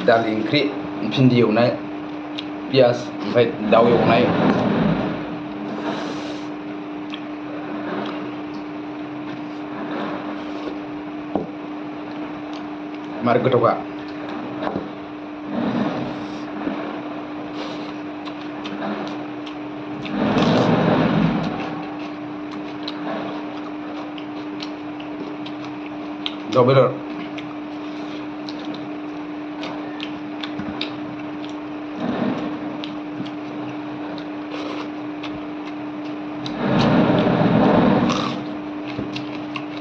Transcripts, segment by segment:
दालि ओंख्रि भिन्दि एवनाय पियास ओमफ्राय दाउ एवनाय मार गोथावखा दाउ बेदर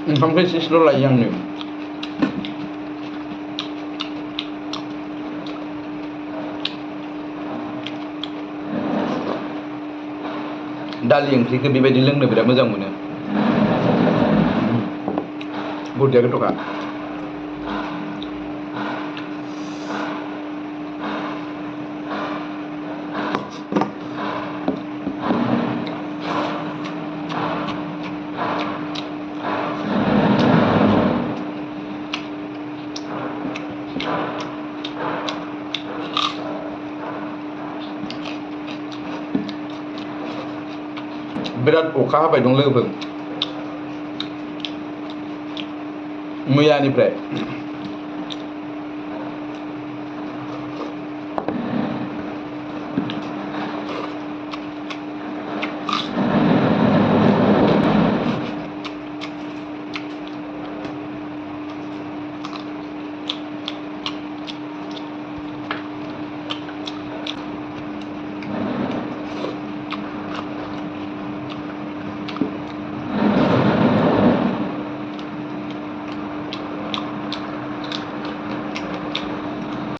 ओंखामखौ एसेल' लायो आंनो दालि ओंख्रिखौ बेबायदि लोंनो बिराद मोजां मोनो बुहुद गोथावखा बिराद अखा हाबाय दं लोगोफोर मैयानिफ्राय